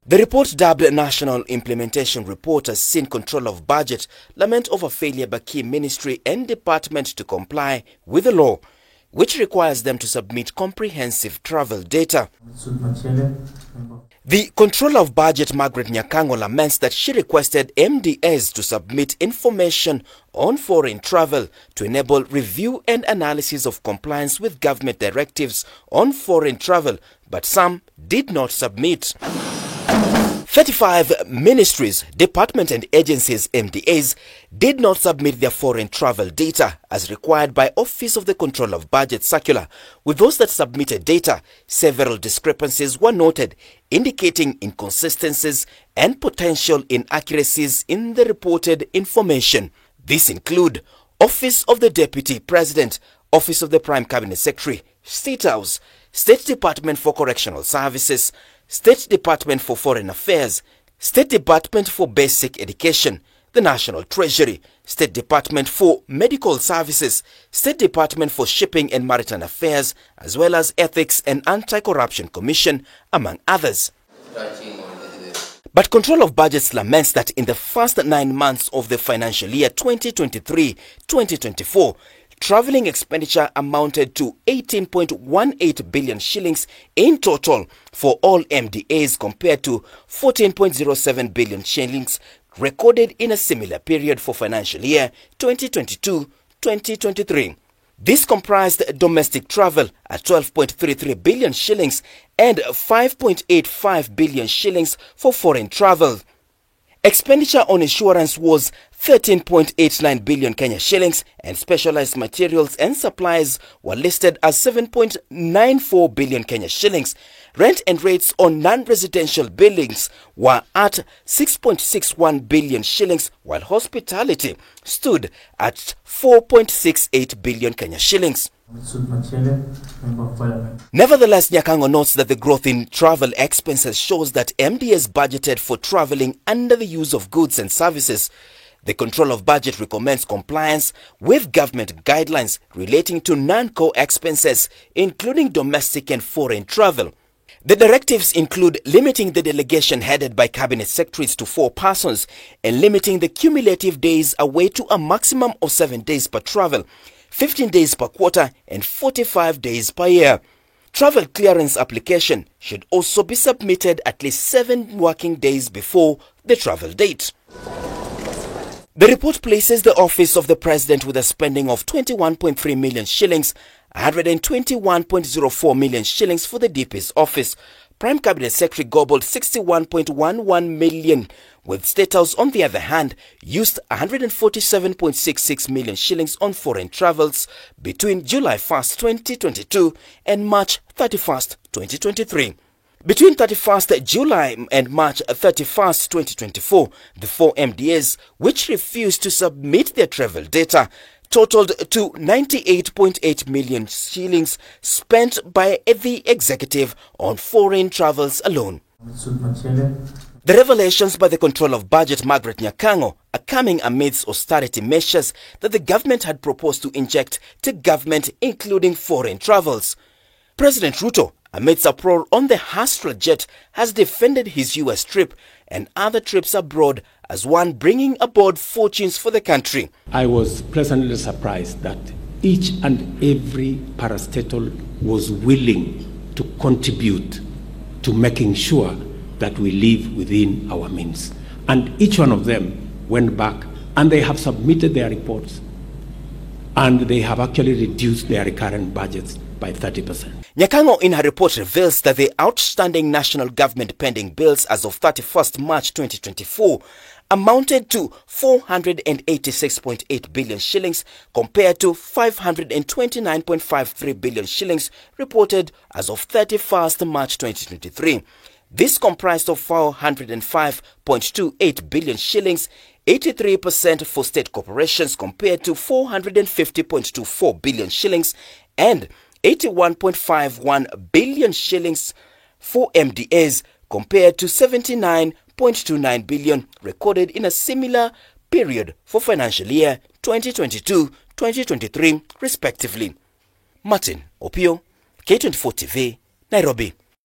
The report, dubbed National Implementation Report, has seen control of budget lament over failure by key ministry and department to comply with the law, which requires them to submit comprehensive travel data. The Controller of Budget, Margaret Nyakang'o, laments that she requested MDAs to submit information on foreign travel to enable review and analysis of compliance with government directives on foreign travel, but some did not submit. 35 ministries, departments and agencies, MDAs, did not submit their foreign travel data as required by Office of the Control of Budget circular. With those that submitted data, several discrepancies were noted, indicating inconsistencies and potential inaccuracies in the reported information. These include Office of the Deputy President, Office of the Prime Cabinet Secretary, State House, State Department for Correctional Services, State Department for Foreign Affairs, State Department for Basic Education, the National Treasury, State Department for Medical Services, State Department for Shipping and Maritime Affairs, as well as Ethics and Anti-Corruption Commission, among others. But Control of Budgets laments that in the first 9 months of the financial year 2023-2024, travelling expenditure amounted to 18.18 billion shillings in total for all MDAs compared to 14.07 billion shillings recorded in a similar period for financial year 2022-2023. This comprised domestic travel at 12.33 billion shillings and 5.85 billion shillings for foreign travel. Expenditure on insurance was 13.89 billion Kenya shillings, and specialized materials and supplies were listed as 7.94 billion Kenya shillings. Rent and rates on non-residential buildings were at 6.61 billion shillings, while hospitality stood at 4.68 billion Kenya shillings. Nevertheless, Nyakang'o notes that the growth in travel expenses shows that MDAs budgeted for traveling under the use of goods and services. The Control of Budget recommends compliance with government guidelines relating to non-core expenses, including domestic and foreign travel. The directives include limiting the delegation headed by cabinet secretaries to 4 persons and limiting the cumulative days away to a maximum of 7 days per travel, 15 days per quarter and 45 days per year. Travel clearance application should also be submitted at least 7 working days before the travel date. The report places the Office of the President with a spending of 21.3 million shillings, 121.04 million shillings for the DP's office. Prime Cabinet Secretary gobbled 61.11 million, with State House, on the other hand, used 147.66 million shillings on foreign travels between July 1st, 2022 and March 31st, 2023. Between 31st July and March 31st, 2024, the 4 MDAs, which refused to submit their travel data, totaled to 98.8 million shillings spent by the executive on foreign travels alone. The revelations by the Control of Budget, Margaret Nyakang'o, are coming amidst austerity measures that the government had proposed to inject to government, including foreign travels. President Ruto, amidst uproar on the Astral jet, has defended his US trip and other trips abroad as one bringing aboard fortunes for the country. I was pleasantly surprised that each and every parastatal was willing to contribute to making sure that we live within our means. And each one of them went back and they have submitted their reports and they have actually reduced their recurrent budgets by 30%. Nyakang'o in her report reveals that the outstanding national government pending bills as of 31st March 2024 amounted to 486.8 billion shillings compared to 529.53 billion shillings reported as of 31st March 2023. This comprised of 405.28 billion shillings, 83% for state corporations compared to 450.24 billion shillings, and 81.51 billion shillings for MDAs compared to 79.29 billion recorded in a similar period for financial year 2022-2023 respectively. Martin Opio, K24 TV, Nairobi.